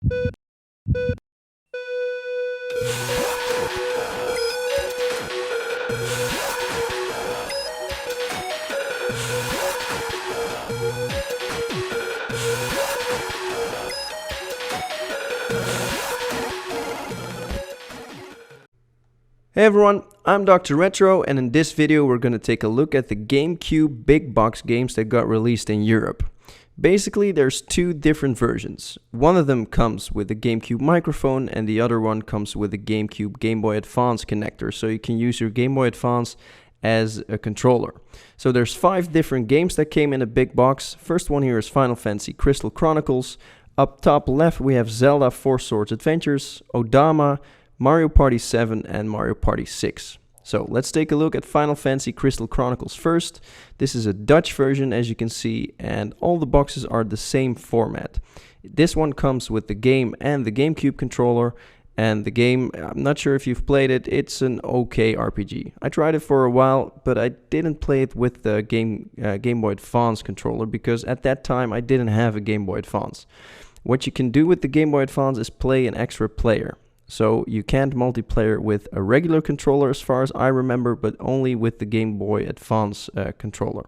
Hey everyone, I'm Dr. Retro, and in this video we're going to take a look at the GameCube big box games that got released in Europe. Basically, there's two different versions. One of them comes with the Gamecube Microphone and the other one comes with the Gamecube Game Boy Advance connector, so you can use your Game Boy Advance as a controller. So there's 5 different games that came in a big box. First one here is Final Fantasy Crystal Chronicles. Up top left we have Zelda 4 Swords Adventures, Odama, Mario Party 7 and Mario Party 6. So let's take a look at Final Fantasy Crystal Chronicles first. This is a Dutch version, as you can see, and all the boxes are the same format. This one comes with the game and the GameCube controller, and the game, I'm not sure if you've played it, it's an okay RPG. I tried it for a while, but I didn't play it with the Game Boy Advance controller because at that time I didn't have a Game Boy Advance. What you can do with the Game Boy Advance is play an extra player. So you can't multiplayer with a regular controller as far as I remember, but only with the Game Boy Advance controller.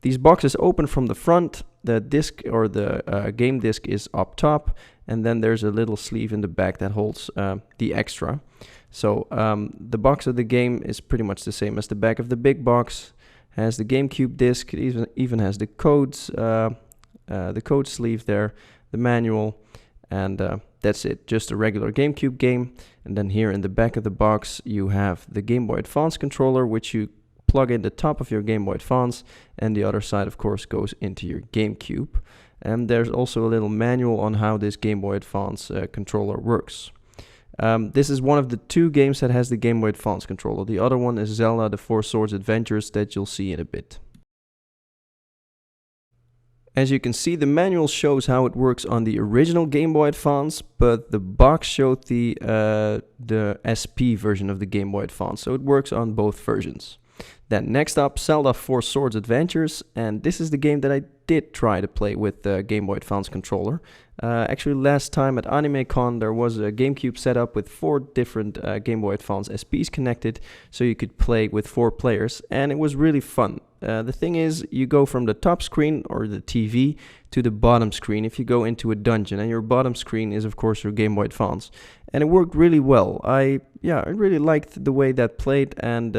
These boxes open from the front, the disc or the game disc is up top, and then there's a little sleeve in the back that holds the extra. So the box of the game is pretty much the same as the back of the big box. Has the GameCube disc, it even has the codes, the code sleeve there, the manual, and that's it, just a regular GameCube game. And then here in the back of the box you have the Game Boy Advance controller, which you plug in the top of your Game Boy Advance, and the other side of course goes into your GameCube. And there's also a little manual on how this Game Boy Advance controller works. This is one of the 2 games that has the Game Boy Advance controller. The other one is Zelda the 4 Swords Adventures that you'll see in a bit. As you can see, the manual shows how it works on the original Game Boy Advance, but the box showed the SP version of the Game Boy Advance, so it works on both versions. Then next up, Zelda 4 Swords Adventures, and this is the game that I did try to play with the Game Boy Advance controller. Actually, last time at AnimeCon there was a GameCube setup with 4 different Game Boy Advance SPs connected, so you could play with 4 players, and it was really fun. The thing is, you go from the top screen or the TV to the bottom screen if you go into a dungeon, and your bottom screen is of course your Game Boy Advance, and it worked really well. I really liked the way that played, and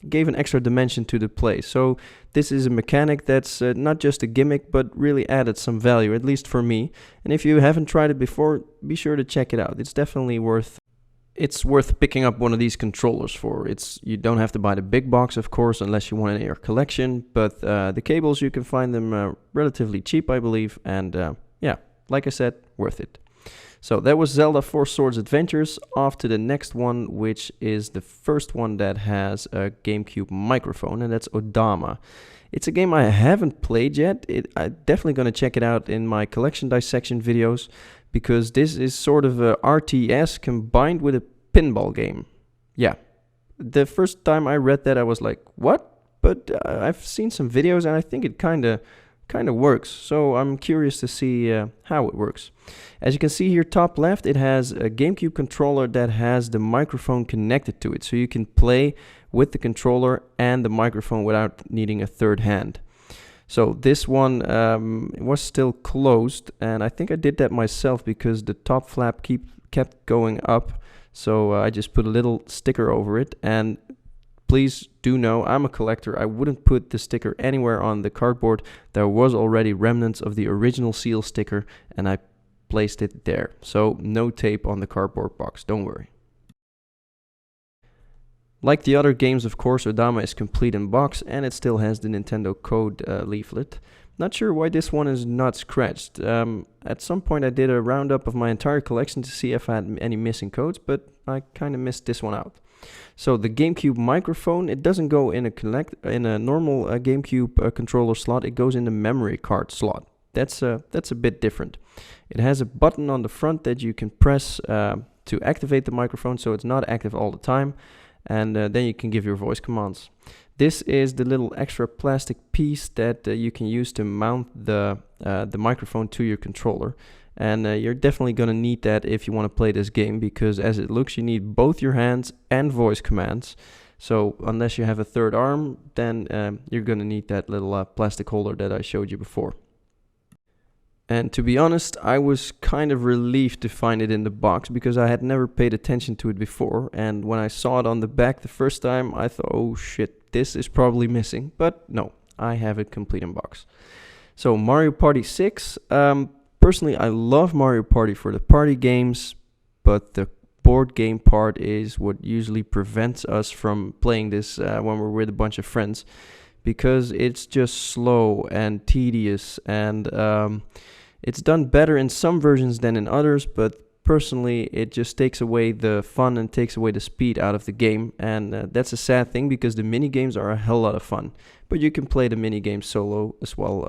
gave an extra dimension to the play. So this is a mechanic that's not just a gimmick but really added some value, at least for me. And if you haven't tried it before, be sure to check it out. It's definitely worth picking up one of these controllers for. You don't have to buy the big box, of course, unless you want it in your collection, but the cables, you can find them relatively cheap, I believe, and yeah, like I said, worth it. So that was Zelda 4 Swords Adventures. Off to the next one, which is the first one that has a GameCube Microphone, and that's Odama. It's a game I haven't played yet. I'm definitely going to check it out in my collection dissection videos, because this is sort of a RTS combined with a pinball game. Yeah, the first time I read that I was like, what? But I've seen some videos and I think it kind of works, so I'm curious to see how it works. As you can see here top left, it has a GameCube controller that has the microphone connected to it, so you can play with the controller and the microphone without needing a third hand. So this one was still closed, and I think I did that myself because the top flap kept going up, so I just put a little sticker over it. And please do know, I'm a collector. I wouldn't put the sticker anywhere on the cardboard. There was already remnants of the original seal sticker, and I placed it there. So no tape on the cardboard box, don't worry. Like the other games, of course, Odama is complete in box, and it still has the Nintendo code leaflet. Not sure why this one is not scratched. At some point I did a roundup of my entire collection to see if I had any missing codes, but I kind of missed this one out. So the GameCube Microphone, it doesn't go in a normal GameCube controller slot. It goes in the memory card slot. That's a bit different. It has a button on the front that you can press to activate the microphone, so it's not active all the time, and then you can give your voice commands. This is the little extra plastic piece that you can use to mount the microphone to your controller. And you're definitely going to need that if you want to play this game, because as it looks, you need both your hands and voice commands. So unless you have a third arm, then you're going to need that little plastic holder that I showed you before. And to be honest, I was kind of relieved to find it in the box, because I had never paid attention to it before. And when I saw it on the back the first time, I thought, oh shit, this is probably missing. But no, I have it complete in box. So Mario Party 6. Personally, I love Mario Party for the party games, but the board game part is what usually prevents us from playing this when we're with a bunch of friends, because it's just slow and tedious, and it's done better in some versions than in others, but personally it just takes away the fun and takes away the speed out of the game, and that's a sad thing, because the mini games are a hell lot of fun. But you can play the mini games solo as well,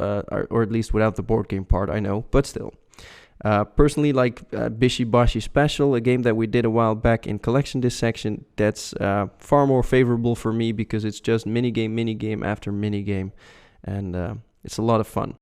or at least without the board game part, I know, but still. Personally, like Bishi Bashi Special, a game that we did a while back in Collection Dissection, that's far more favorable for me, because it's just minigame after minigame, and it's a lot of fun.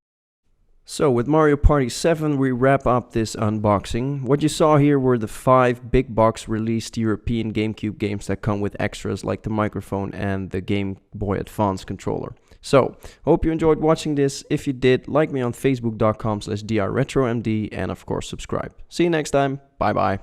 So with Mario Party 7, we wrap up this unboxing. What you saw here were the 5 big box released European GameCube games that come with extras like the microphone and the Game Boy Advance controller. So, hope you enjoyed watching this. If you did, like me on facebook.com/drretromd, and of course subscribe. See you next time. Bye bye.